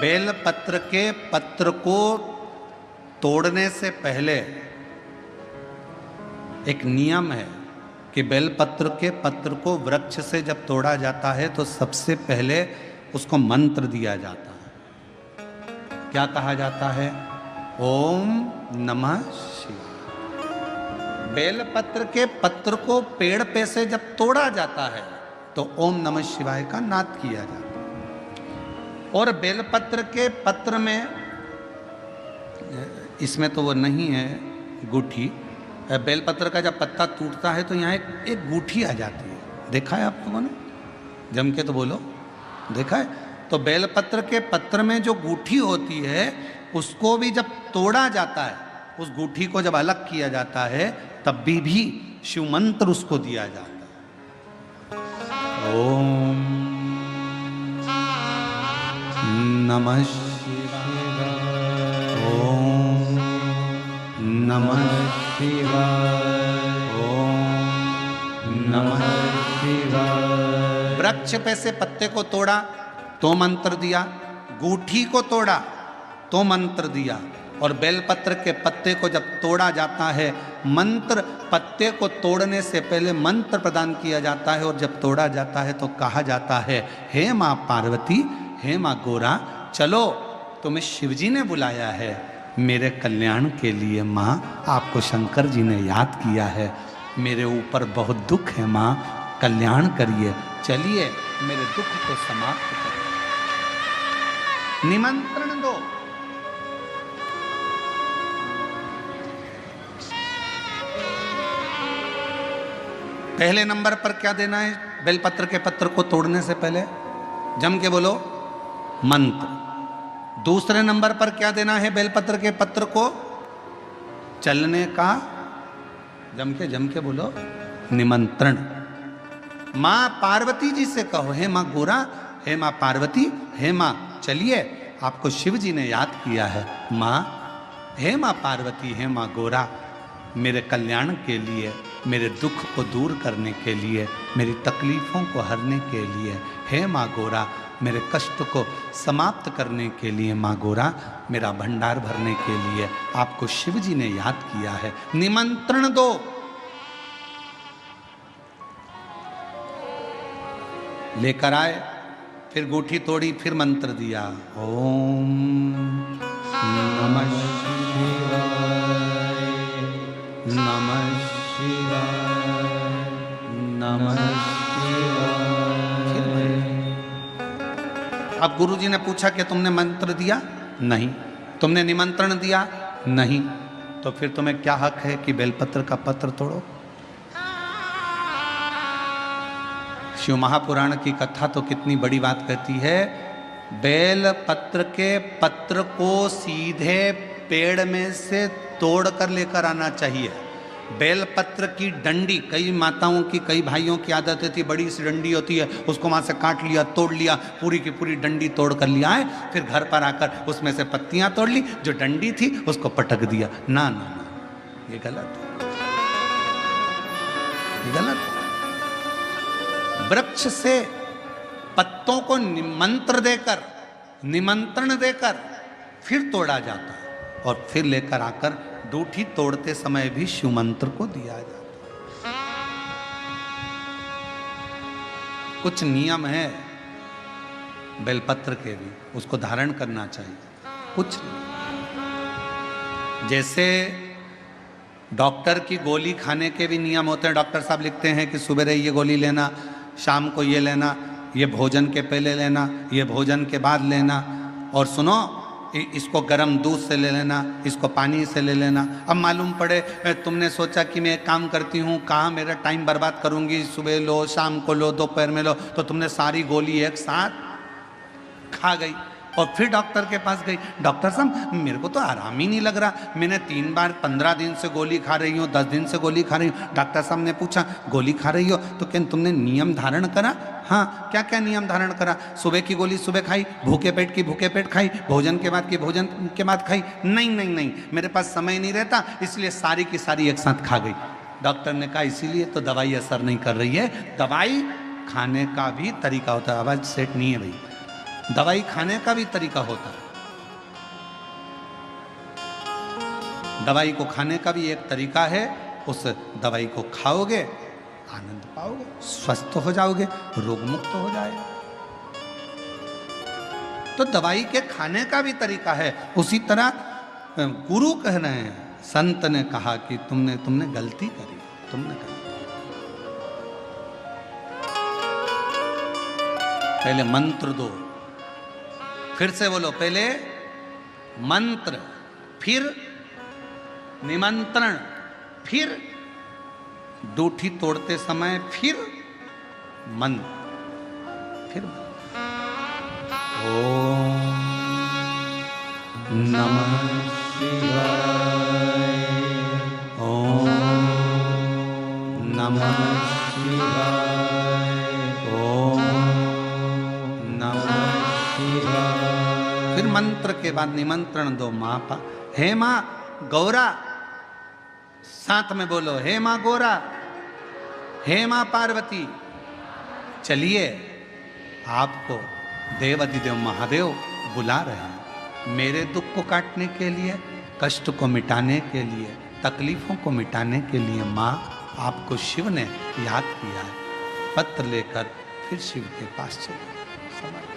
Bell पत्र के पत्र को तोड़ने से पहले एक नियम है कि बेलपत्र के पत्र को वृक्ष से जब तोड़ा जाता है तो सबसे पहले उसको मंत्र दिया जाता है। क्या कहा जाता है? ओम नमः शिवाय। बेलपत्र के पत्र को पेड़ पे से जब तोड़ा जाता है तो ओम नमः शिवाय का नाद किया जाता है। और बेलपत्र के पत्र में, इसमें तो वो नहीं है गूठी, बेलपत्र का जब पत्ता टूटता है तो यहाँ एक गूठी आ जाती है। देखा है आप लोगों ने? जम के तो बोलो, देखा है? तो बेलपत्र के पत्र में जो गूठी होती है उसको भी जब तोड़ा जाता है, उस गूठी को जब अलग किया जाता है तब भी शिव मंत्र उसको दिया जाता है। ओम नमः शिवाय, ओम नमः शिवाय, ओम नमः शिवाय। वृक्ष पे से पत्ते को तोड़ा तो मंत्र दिया, गूठी को तोड़ा तो मंत्र दिया, और बेलपत्र के पत्ते को जब तोड़ा जाता है, मंत्र पत्ते को तोड़ने से पहले मंत्र प्रदान किया जाता है, और जब तोड़ा जाता है तो कहा जाता है, हे माँ पार्वती, हे माँ गोरा, चलो तुम्हें शिवजी ने बुलाया है मेरे कल्याण के लिए। माँ, आपको शंकर जी ने याद किया है, मेरे ऊपर बहुत दुख है माँ, कल्याण करिए, चलिए मेरे दुख को समाप्त करिए, निमंत्रण दो। पहले नंबर पर क्या देना है बेलपत्र के पत्र को तोड़ने से पहले? जम के बोलो, मंत्र। दूसरे नंबर पर क्या देना है बेलपत्र के पत्र को चलने का? जम के बोलो, निमंत्रण। माँ पार्वती जी से कहो, हे माँ गोरा, हे माँ पार्वती, हे माँ चलिए, आपको शिव जी ने याद किया है। माँ, हे माँ पार्वती, हे माँ गोरा, मेरे कल्याण के लिए, मेरे दुख को दूर करने के लिए, मेरी तकलीफ़ों को हरने के लिए, हे माँ गोरा, मेरे कष्ट को समाप्त करने के लिए, माँ गोरा, मेरा भंडार भरने के लिए आपको शिव जी ने याद किया है, निमंत्रण दो। लेकर आए, फिर गूठी तोड़ी, फिर मंत्र दिया, ओम नमः शिवाय, नमः शिवाय, नमः शिवाय। अब गुरुजी ने पूछा कि तुमने मंत्र दिया? नहीं। तुमने निमंत्रण दिया? नहीं। तो फिर तुम्हें क्या हक है कि बेलपत्र का पत्र तोड़ो? शिव महापुराण की कथा तो कितनी बड़ी बात कहती है, बेल पत्र के पत्र को सीधे पेड़ में से तोड़ कर लेकर आना चाहिए। बेलपत्र की डंडी, कई माताओं की, कई भाइयों की आदत थी, बड़ी सी डंडी होती है, उसको वहाँ से काट लिया, तोड़ लिया, पूरी की पूरी डंडी तोड़ कर लिया है, फिर घर पर आकर उसमें से पत्तियाँ तोड़ ली, जो डंडी थी उसको पटक दिया। ना ना ना, ये गलत है, ये गलत है। वृक्ष से पत्तों को निमंत्रण देकर फिर तोड़ा जाता है, और फिर लेकर आकर दूठी तोड़ते समय भी शिव मंत्र को दिया जाता है। कुछ नियम है बेलपत्र के भी, उसको धारण करना चाहिए। कुछ जैसे डॉक्टर की गोली खाने के भी नियम होते हैं। डॉक्टर साहब लिखते हैं कि सुबह ये गोली लेना, शाम को ये लेना, ये भोजन के पहले लेना, ये भोजन के बाद लेना, और सुनो इसको गर्म दूध से ले लेना, इसको पानी से ले लेना। अब मालूम पड़े तुमने सोचा कि मैं एक काम करती हूँ, कहाँ मेरा टाइम बर्बाद करूँगी, सुबह लो, शाम को लो, दोपहर में लो, तो तुमने सारी गोली एक साथ खा गई, और फिर डॉक्टर के पास गई, डॉक्टर साहब मेरे को तो आराम ही नहीं लग रहा, मैंने 3 बार 15 दिन से गोली खा रही हूँ, 10 दिन से गोली खा रही हूँ। डॉक्टर साहब ने पूछा गोली खा रही हो तो क्या तुमने नियम धारण करा? हाँ। क्या क्या नियम धारण करा? सुबह की गोली सुबह खाई, भूखे पेट की भूखे पेट खाई, भोजन के बाद की भोजन के बाद खाई? नहीं नहीं नहीं, मेरे पास समय नहीं रहता, इसलिए सारी की सारी एक साथ खा गई। डॉक्टर ने कहा इसीलिए तो दवाई असर नहीं कर रही है, दवाई खाने का भी तरीका होता है। आवाज़ सेट नहीं है भाई, दवाई खाने का भी तरीका होता है। दवाई को खाने का भी एक तरीका है। उस दवाई को खाओगे, आनंद पाओगे, स्वस्थ हो जाओगे, रोग मुक्त हो जाएगा। तो दवाई के खाने का भी तरीका है। उसी तरह गुरु कह रहे हैं, संत ने कहा कि तुमने गलती करी, तुमने गलती। पहले मंत्र दो, फिर से बोलो, पहले मंत्र, फिर निमंत्रण, फिर दूठी तोड़ते समय फिर मंत्र, फिर ओम नमः शिवाय, ओम नमः शिवाय, ओम नमः शिवाय। फिर मंत्र के बाद निमंत्रण दो। माँ पा, हे माँ गौरा, साथ में बोलो, हे माँ गौरा, हे माँ पार्वती, चलिए आपको देवाधिदेव महादेव बुला रहे हैं मेरे दुख को काटने के लिए, कष्ट को मिटाने के लिए, तकलीफों को मिटाने के लिए। माँ आपको शिव ने याद किया है। पत्र लेकर फिर शिव के पास चले।